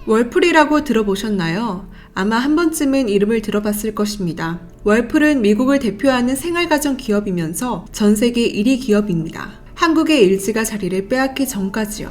월풀이라고 들어보셨나요? 아마 한 번쯤은 이름을 들어봤을 것입니다. 월풀은 미국을 대표하는 생활가전 기업이면서 전 세계 1위 기업입니다. 한국의 LG가 자리를 빼앗기 전까지요.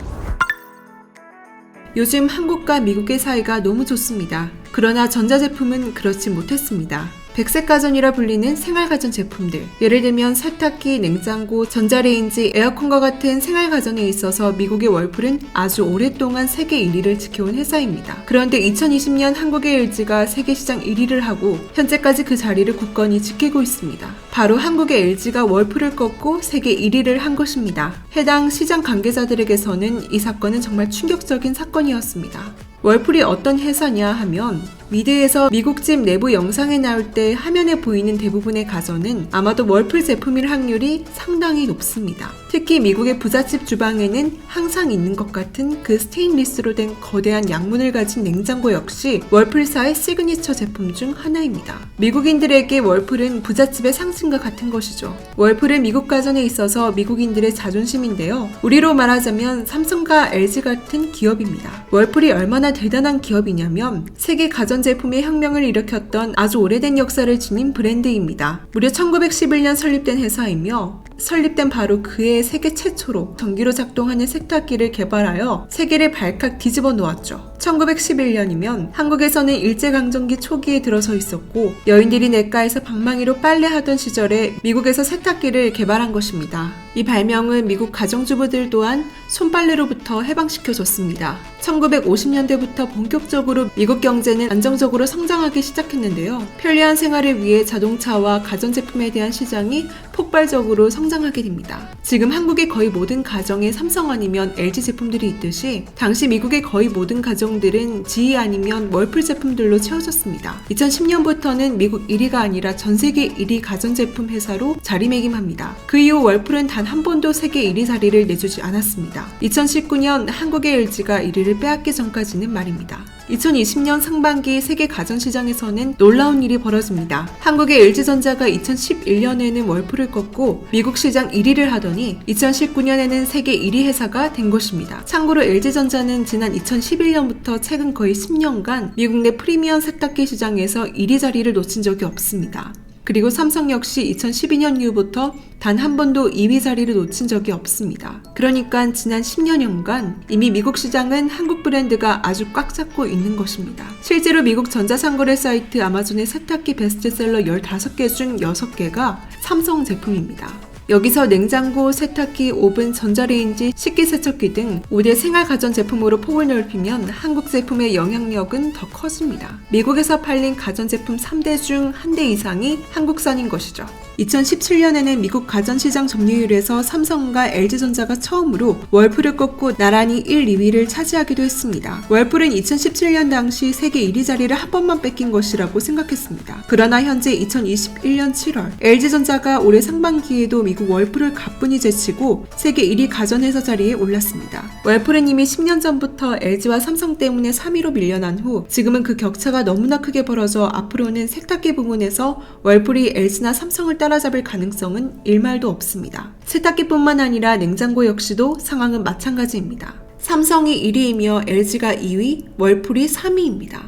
요즘 한국과 미국의 사이가 너무 좋습니다. 그러나 전자제품은 그렇지 못했습니다. 백색가전이라 불리는 생활가전 제품들, 예를 들면 세탁기, 냉장고, 전자레인지, 에어컨과 같은 생활가전에 있어서 미국의 월풀은 아주 오랫동안 세계 1위를 지켜온 회사입니다. 그런데 2020년 한국의 LG가 세계시장 1위를 하고 현재까지 그 자리를 굳건히 지키고 있습니다. 바로 한국의 LG가 월풀을 꺾고 세계 1위를 한 것입니다. 해당 시장 관계자들에게서는 이 사건은 정말 충격적인 사건이었습니다. 월풀이 어떤 회사냐 하면 미드에서 미국집 내부 영상에 나올 때 화면에 보이는 대부분의 가전은 아마도 월풀 제품일 확률이 상당히 높습니다. 특히 미국의 부잣집 주방에는 항상 있는 것 같은 그 스테인리스로 된 거대한 양문을 가진 냉장고 역시 월풀사의 시그니처 제품 중 하나입니다. 미국인들에게 월풀은 부잣집의 상징과 같은 것이죠. 월풀은 미국 가전에 있어서 미국인들의 자존심인데요. 우리로 말하자면 삼성과 LG 같은 기업입니다. 월풀이 얼마나 대단한 기업이냐면 세계 가전제품의 혁명을 일으켰던 아주 오래된 역사를 지닌 브랜드입니다. 무려 1911년 설립된 회사이며 설립된 바로 그해 세계 최초로 전기로 작동하는 세탁기를 개발하여 세계를 발칵 뒤집어 놓았죠. 1911년이면 한국에서는 일제강점기 초기에 들어서 있었고 여인들이 냇가에서 방망이로 빨래하던 시절에 미국에서 세탁기를 개발한 것입니다. 이 발명은 미국 가정주부들 또한 손빨래로부터 해방시켜줬습니다. 1950년대부터 본격적으로 미국 경제는 안정적으로 성장하기 시작했는데요. 편리한 생활을 위해 자동차와 가전제품에 대한 시장이 폭발적으로 성장하게 됩니다. 지금 한국의 거의 모든 가정에 삼성 아니면 LG 제품들이 있듯이 당시 미국의 거의 모든 가정들은 GE 아니면 월풀 제품들로 채워졌습니다. 2010년부터는 미국 1위가 아니라 전 세계 1위 가전제품 회사로 자리매김합니다. 그 이후 월풀은 단 한 번도 세계 1위 자리를 내주지 않았습니다. 2019년 한국의 LG가 1위를 빼앗기 전까지는 말입니다. 2020년 상반기 세계 가전시장에서는 놀라운 일이 벌어집니다. 한국의 LG전자가 2011년에는 월풀을 꺾고 미국 시장 1위를 하더니 2019년에는 세계 1위 회사가 된 것입니다. 참고로 LG전자는 지난 2011년부터 최근 거의 10년간 미국 내 프리미엄 세탁기 시장에서 1위 자리를 놓친 적이 없습니다. 그리고 삼성 역시 2012년 이후부터 단 한 번도 2위 자리를 놓친 적이 없습니다. 그러니까 지난 10년여간 이미 미국 시장은 한국 브랜드가 아주 꽉 잡고 있는 것입니다. 실제로 미국 전자상거래 사이트 아마존의 세탁기 베스트셀러 15개 중 6개가 삼성 제품입니다. 여기서 냉장고, 세탁기, 오븐, 전자레인지, 식기세척기 등 5대 생활가전제품으로 폭을 넓히면 한국 제품의 영향력은 더 커집니다. 미국에서 팔린 가전제품 3대 중 1대 이상이 한국산인 것이죠. 2017년에는 미국 가전시장 점유율에서 삼성과 LG전자가 처음으로 월풀을 꺾고 나란히 1, 2위를 차지하기도 했습니다. 월풀은 2017년 당시 세계 1위 자리를 한 번만 뺏긴 것이라고 생각했습니다. 그러나 현재 2021년 7월 LG전자가 올해 상반기에도 미국 월풀을 가뿐히 제치고 세계 1위 가전회사 자리에 올랐습니다. 월풀은 이미 10년 전부터 LG와 삼성 때문에 3위로 밀려난 후 지금은 그 격차가 너무나 크게 벌어져 앞으로는 세탁기 부문에서 월풀이 LG나 삼성을 따라잡을 가능성은 일말도 없습니다. 세탁기뿐만 아니라 냉장고 역시도 상황은 마찬가지입니다. 삼성이 1위이며 LG가 2위, 월풀이 3위입니다.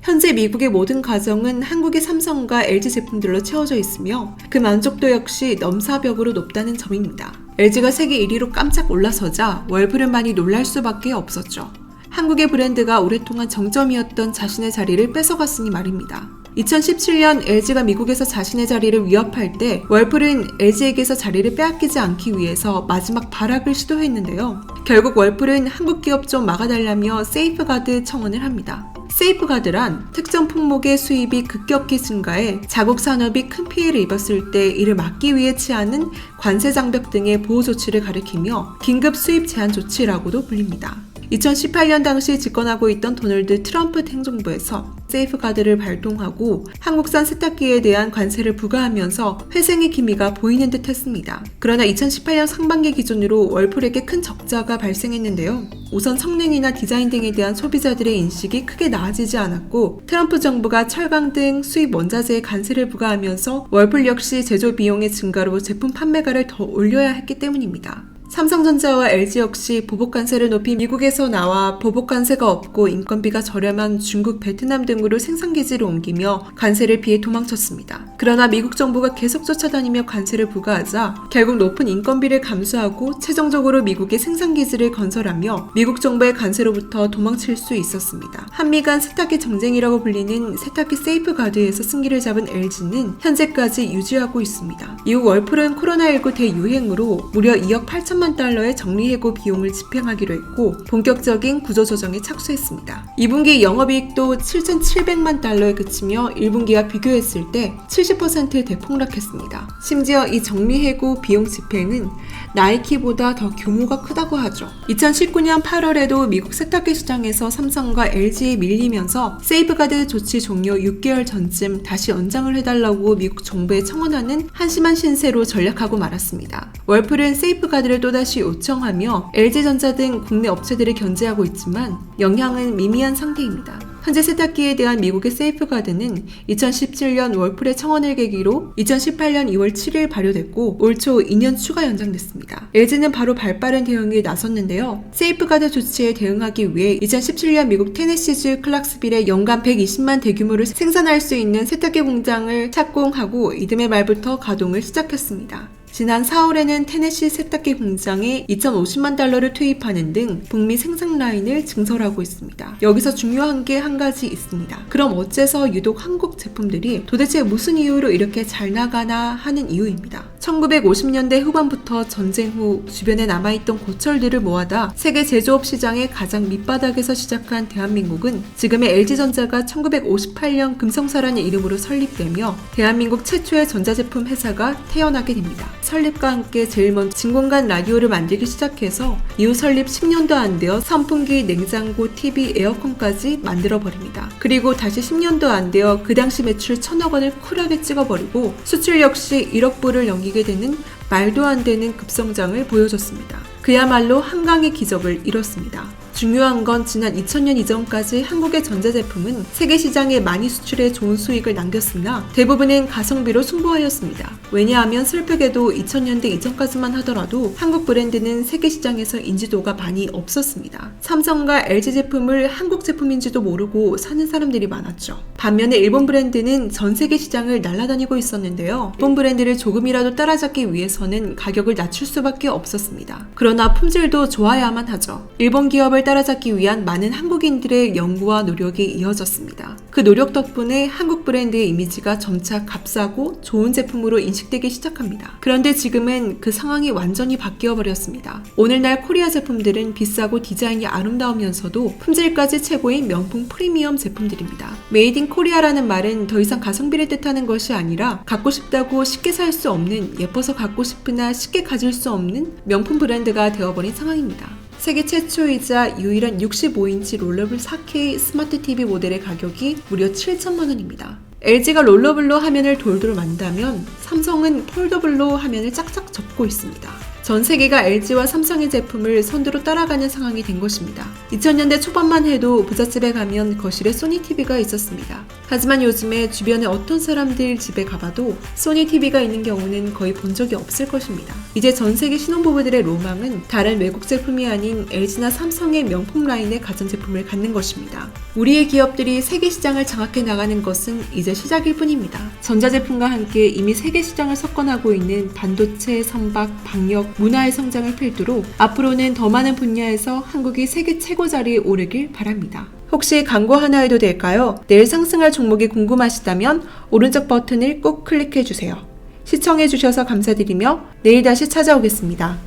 현재 미국의 모든 가정은 한국의 삼성과 LG 제품들로 채워져 있으며 그 만족도 역시 넘사벽으로 높다는 점입니다. LG가 세계 1위로 깜짝 올라서자 월풀은 많이 놀랄 수밖에 없었죠. 한국의 브랜드가 오랫동안 정점이었던 자신의 자리를 뺏어갔으니 말입니다. 2017년 LG가 미국에서 자신의 자리를 위협할 때 월풀은 LG에게서 자리를 빼앗기지 않기 위해서 마지막 발악을 시도했는데요. 결국 월풀은 한국 기업 좀 막아달라며 세이프가드 청원을 합니다. 세이프가드란 특정 품목의 수입이 급격히 증가해 자국 산업이 큰 피해를 입었을 때 이를 막기 위해 취하는 관세 장벽 등의 보호 조치를 가리키며 긴급 수입 제한 조치라고도 불립니다. 2018년 당시 집권하고 있던 도널드 트럼프 행정부에서 세이프가드를 발동하고 한국산 세탁기에 대한 관세를 부과하면서 회생의 기미가 보이는 듯 했습니다. 그러나 2018년 상반기 기준으로 월풀에게 큰 적자가 발생했는데요. 우선 성능이나 디자인 등에 대한 소비자들의 인식이 크게 나아지지 않았고 트럼프 정부가 철강 등 수입 원자재에 관세를 부과하면서 월풀 역시 제조 비용의 증가로 제품 판매가를 더 올려야 했기 때문입니다. 삼성전자와 LG 역시 보복관세를 높이 미국에서 나와 보복관세가 없고 인건비가 저렴한 중국, 베트남 등으로 생산기지를 옮기며 관세를 피해 도망쳤습니다. 그러나 미국 정부가 계속 쫓아다니며 관세를 부과하자 결국 높은 인건비를 감수하고 최종적으로 미국의 생산기지를 건설하며 미국 정부의 관세로부터 도망칠 수 있었습니다. 한미 간 세탁기 정쟁이라고 불리는 세탁기 세이프가드에서 승기를 잡은 LG는 현재까지 유지하고 있습니다. 이후 월풀은 코로나19 대유행으로 무려 2억 8천만 달러의 정리해고 비용을 집행하기로 했고 본격적인 구조조정에 착수했습니다. 2분기 영업이익도 7,700만 달러에 그치며 1분기와 비교했을 때 70% 대폭락했습니다. 심지어 이 정리해고 비용 집행은 나이키보다 더 규모가 크다고 하죠. 2019년 8월에도 미국 세탁기 시장에서 삼성과 LG에 밀리면서 세이프가드 조치 종료 6개월 전쯤 다시 연장을 해달라고 미국 정부에 청원하는 한심한 신세로 전락하고 말았습니다. 월풀은 세이프가드를 또다시 요청하며 LG전자 등 국내 업체들을 견제하고 있지만 영향은 미미한 상태입니다. 현재 세탁기에 대한 미국의 세이프가드는 2017년 월풀의 청원을 계기로 2018년 2월 7일 발효됐고 올 초 2년 추가 연장됐습니다. LG는 바로 발빠른 대응에 나섰는데요. 세이프가드 조치에 대응하기 위해 2017년 미국 테네시주 클락스빌에 연간 120만 대규모를 생산할 수 있는 세탁기 공장을 착공하고 이듬해 말부터 가동을 시작했습니다. 지난 4월에는 테네시 세탁기 공장에 2,050만 달러를 투입하는 등 북미 생산 라인을 증설하고 있습니다. 여기서 중요한 게 한 가지 있습니다. 그럼 어째서 유독 한국 제품들이 도대체 무슨 이유로 이렇게 잘 나가나 하는 이유입니다. 1950년대 후반부터 전쟁 후 주변에 남아있던 고철들을 모아다 세계 제조업 시장의 가장 밑바닥에서 시작한 대한민국은 지금의 LG전자가 1958년 금성사라는 이름으로 설립되며 대한민국 최초의 전자제품 회사가 태어나게 됩니다. 설립과 함께 제일 먼저 진공관 라디오를 만들기 시작해서 이후 설립 10년도 안 되어 선풍기, 냉장고, TV, 에어컨까지 만들어버립니다. 그리고 다시 10년도 안 되어 그 당시 매출 1,000억 원을 쿨하게 찍어버리고 수출 역시 1억 불을 넘기게 되는 말도 안 되는 급성장을 보여줬습니다. 그야말로 한강의 기적을 이뤘습니다. 중요한 건 지난 2000년 이전까지 한국의 전자제품은 세계 시장에 많이 수출해 좋은 수익을 남겼으나 대부분은 가성비로 승부하였습니다. 왜냐하면 슬프게도 2000년대 이전까지만 하더라도 한국 브랜드는 세계 시장에서 인지도가 많이 없었습니다. 삼성과 LG 제품을 한국 제품인지도 모르고 사는 사람들이 많았죠. 반면에 일본 브랜드는 전 세계 시장을 날아다니고 있었는데요. 일본 브랜드를 조금이라도 따라잡기 위해서는 가격을 낮출 수밖에 없었습니다. 그러나 품질도 좋아야만 하죠. 일본 기업을 따라잡기 위한 많은 한국인들의 연구와 노력이 이어졌습니다. 그 노력 덕분에 한국 브랜드의 이미지가 점차 값싸고 좋은 제품으로 인식되기 시작합니다. 그런데 지금은 그 상황이 완전히 바뀌어 버렸습니다. 오늘날 코리아 제품들은 비싸고 디자인이 아름다우면서도 품질까지 최고인 명품 프리미엄 제품들입니다. 메이드 인 코리아라는 말은 더 이상 가성비를 뜻하는 것이 아니라 갖고 싶다고 쉽게 살 수 없는, 예뻐서 갖고 싶으나 쉽게 가질 수 없는 명품 브랜드가 되어버린 상황입니다. 세계 최초이자 유일한 65인치 롤러블 4K 스마트 TV 모델의 가격이 무려 7천만 원입니다. LG가 롤러블로 화면을 돌돌 만다면 삼성은 폴더블로 화면을 짝짝 접고 있습니다. 전 세계가 LG와 삼성의 제품을 선두로 따라가는 상황이 된 것입니다. 2000년대 초반만 해도 부잣집에 가면 거실에 소니 TV가 있었습니다. 하지만 요즘에 주변에 어떤 사람들 집에 가봐도 소니 TV가 있는 경우는 거의 본 적이 없을 것입니다. 이제 전 세계 신혼부부들의 로망은 다른 외국 제품이 아닌 LG나 삼성의 명품 라인의 가전제품을 갖는 것입니다. 우리의 기업들이 세계 시장을 장악해 나가는 것은 이제 시작일 뿐입니다. 전자제품과 함께 이미 세계 시장을 석권하고 있는 반도체, 선박, 방역, 문화의 성장을 필두로 앞으로는 더 많은 분야에서 한국이 세계 최고 자리에 오르길 바랍니다. 혹시 광고 하나 해도 될까요? 내일 상승할 종목이 궁금하시다면 오른쪽 버튼을 꼭 클릭해주세요. 시청해주셔서 감사드리며 내일 다시 찾아오겠습니다.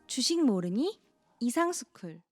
주식 모르니? 이상스쿨